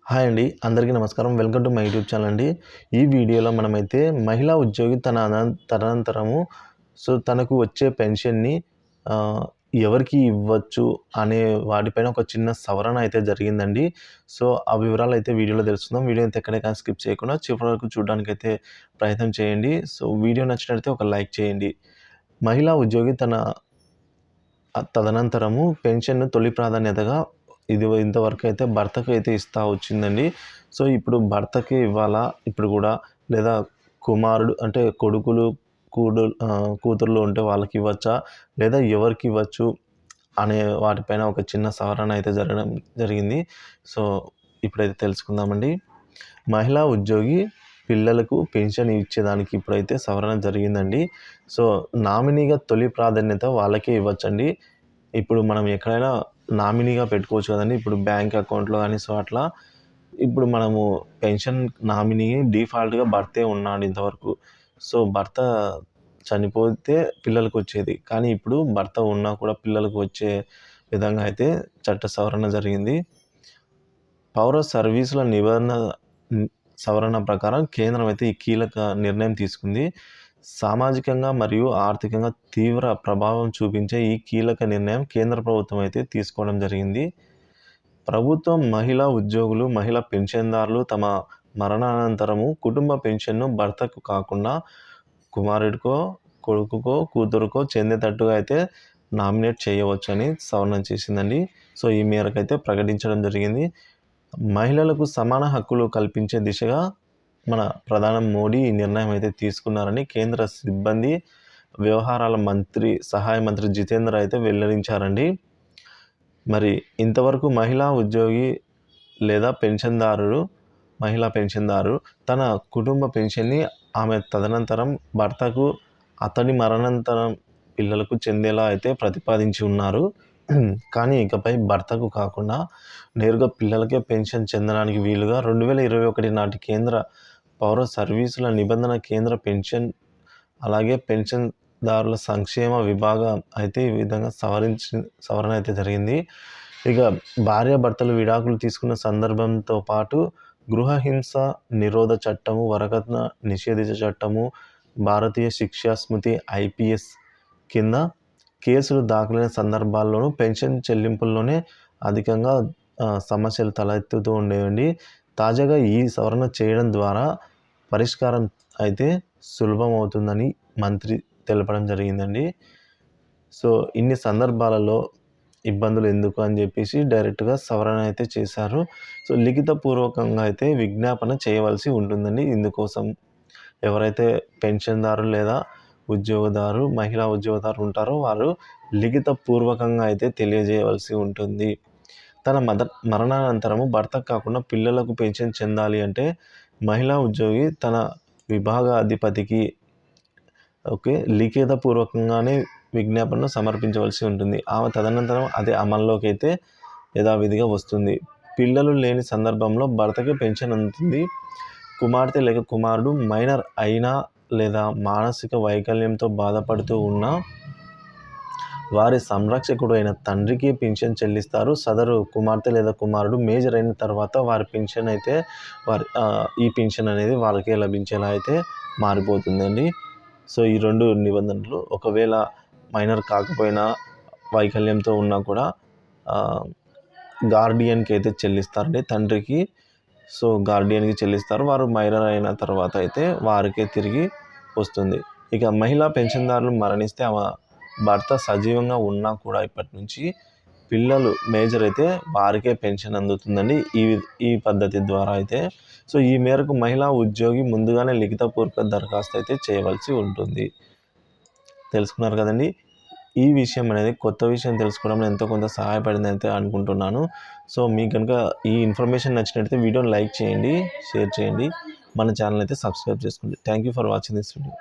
Hi అండి. అందరికీ నమస్కారం. Welcome to my YouTube channel అండి. ఈ వీడియోలో మనమైతే మహిళా ఉద్యోగి తదనంతరము తనకు వచ్చే పెన్షన్‌ని ఆహ్, ఎవరికి ఇవ్వచ్చు అనే వాటిపైన ఒక చిన్న సవరణ అయితే జరిగిందండి. ఆ వివరాలైతే వీడియోలో తెలుసుకుందాం. వీడియో అయితే ఎక్కడే కానీ స్కిప్ చేయకుండా చివరి వరకు చూడడానికైతే ప్రయత్నం చేయండి. వీడియో నచ్చినట్లయితే ఒక లైక్ చేయండి. మహిళా ఉద్యోగి తదనంతరము పెన్షన్‌ను తొలి ప్రాధాన్యతగా ఇంతవరకైతే భర్తకైతే ఇస్తా వచ్చిందండి. ఇప్పుడు భర్తకి ఇవ్వాలా ఇప్పుడు గూడా లేదా కుమారుడు అంటే కొడుకులు, కూతుర్లు ఉంటే వాళ్ళకి ఇవ్వచ్చా? లేదా ఎవరికి ఇవ్వచ్చు? అనే వాటిపైన ఒక చిన్న సవరణ అయితే జరగడం జరిగింది. ఇప్పుడైతే తెలుసుకుందామండి. మహిళా ఉద్యోగి పిల్లలకు పెన్షన్ ఇచ్చేదానికి ఇప్పుడైతే సవరణ జరిగిందండి. నామినీగా తొలి ప్రాధాన్యత వాళ్ళకే ఇవ్వచ్చండి. ఇప్పుడు మనం ఎక్కడైనా నామినీగా పెట్టుకోవచ్చు కదండీ! ఇప్పుడు బ్యాంక్ అకౌంట్‌లో గాని అట్లా ఇప్పుడు మనము పెన్షన్ నామినీ డిఫాల్ట్‌గా భర్తే ఉన్నాడు ఇంతవరకు. భర్త చనిపోతే పిల్లలకొచ్చేది. కానీ ఇప్పుడు భర్త ఉన్నా కూడా పిల్లలకు వచ్చే విధంగా అయితే చట్ట సవరణ జరిగింది. పౌర సర్వీసుల సవరణ ప్రకారం కేంద్రం అయితే ఈ కీలక నిర్ణయం తీసుకుంది. సామాజికంగా మరియు ఆర్థికంగా తీవ్ర ప్రభావం చూపించే ఈ కీలక నిర్ణయం కేంద్ర ప్రభుత్వం అయితే తీసుకోవడం జరిగింది. ప్రభుత్వం మహిళా ఉద్యోగులు, మహిళా పెన్షన్దారులు తమ మరణానంతరము కుటుంబ పెన్షన్ను భర్తకు కాకుండా కుమారుడికో, కొడుకుకో, కూతురుకో చెందేటట్టుగా అయితే నామినేట్ చేయవచ్చని సవరణ చేసిందండి. ఈ మేరకైతే ప్రకటించడం జరిగింది. మహిళలకు సమాన హక్కులు కల్పించే దిశగా మన ప్రధాని మోడీ ఈ నిర్ణయం అయితే తీసుకున్నారని కేంద్ర సిబ్బంది వ్యవహారాల సహాయ మంత్రి జితేంద్ర అయితే వెల్లడించారండి. మరి ఇంతవరకు మహిళా ఉద్యోగి లేదా మహిళా పెన్షన్దారు తన కుటుంబ పెన్షన్‌ని ఆమె తదనంతరం భర్తకు, అతని మరణానంతరం పిల్లలకు చెందేలా అయితే ప్రతిపాదించి ఉన్నారు. కానీ ఇకపై భర్తకు కాకుండా నేరుగా పిల్లలకే పెన్షన్ చెందడానికి వీలుగా 2021 నాటి కేంద్ర పౌర సర్వీసుల నిబంధన కేంద్ర పెన్షన్ అలాగే పెన్షన్దారుల సంక్షేమ విభాగం అయితే ఈ విధంగా సవరణ అయితే జరిగింది. ఇక భార్యాభర్తలు విడాకులు తీసుకున్న సందర్భంతో పాటు గృహహింస నిరోధ చట్టము, వరకట్న నిషేధిత చట్టము, భారతీయ శిక్షా స్మృతి IPS కింద కేసులు దాఖలైన సందర్భాల్లోనూ పెన్షన్ చెల్లింపుల్లోనే అధికంగా సమస్యలు తలెత్తుతూ ఉండేవండి. తాజాగా ఈ సవరణ చేయడం ద్వారా పరిష్కారం అయితే సులభమవుతుందని మంత్రి తెలపడం జరిగిందండి. ఇన్ని సందర్భాలలో ఇబ్బందులు ఎందుకు అని చెప్పేసి డైరెక్ట్‌గా సవరణ అయితే చేశారు. లిఖితపూర్వకంగా అయితే విజ్ఞాపన చేయవలసి ఉంటుందండి. ఇందుకోసం ఎవరైతే పెన్షన్‌దారులు లేదా మహిళా ఉద్యోగదారు ఉంటారో వారు లిఖితపూర్వకంగా అయితే తెలియజేయవలసి ఉంటుంది. తన మరణానంతరము భర్తకు కాకుండా పిల్లలకు పెన్షన్ చెందాలి అంటే మహిళా ఉద్యోగి తన విభాగాధిపతికి లిఖితపూర్వకంగానే విజ్ఞాపనను సమర్పించవలసి ఉంటుంది. ఆమె తదనంతరం అది అమల్లోకి అయితే యథావిధిగా వస్తుంది. పిల్లలు లేని సందర్భంలో భర్తకి పెన్షన్ అందుతుంది. కుమార్తె లేక కుమారుడు మైనర్ అయినా లేదా మానసిక వైకల్యంతో బాధపడుతూ ఉన్న వారి సంరక్షకుడు అయిన తండ్రికి పెన్షన్ చెల్లిస్తారు. సదరు కుమార్తె లేదా కుమారుడు మేజర్ అయిన తర్వాత వారి పెన్షన్ అయితే ఈ పెన్షన్ అనేది వాళ్ళకే లభించేలా అయితే మారిపోతుందండి. ఈ 2 నిబంధనలు ఒకవేళ మైనర్ కాకపోయినా వైకల్యంతో ఉన్నా కూడా గార్డియన్‌కి అయితే చెల్లిస్తారండి తండ్రికి. గార్డియన్‌కి చెల్లిస్తారు. వారు మైనర్ అయిన తర్వాత అయితే వారికే తిరిగి వస్తుంది. ఇక మహిళా పెన్షన్దారులు మరణిస్తే ఆమె భర్త సజీవంగా ఉన్నా కూడా ఇప్పటి నుంచి పిల్లలు మేజర్ అయితే వారికే పెన్షన్ అందుతుందండి. ఈ పద్ధతి ద్వారా అయితే ఈ మేరకు మహిళా ఉద్యోగి ముందుగానే లిఖితపూర్వక దరఖాస్తు అయితే చేయవలసి ఉంటుంది. తెలుసుకున్నారు కదండీ! ఈ విషయం అనేది కొత్త విషయం తెలుసుకోవడంలో ఎంతో కొంత సహాయపడిందని అయితే అనుకుంటున్నాను. మీకు కనుక ఈ ఇన్ఫర్మేషన్ నచ్చినట్లయితే వీడియోని లైక్ చేయండి, షేర్ చేయండి. మన ఛానల్ అయితే సబ్స్క్రైబ్ చేసుకోండి. Thank you for watching this video.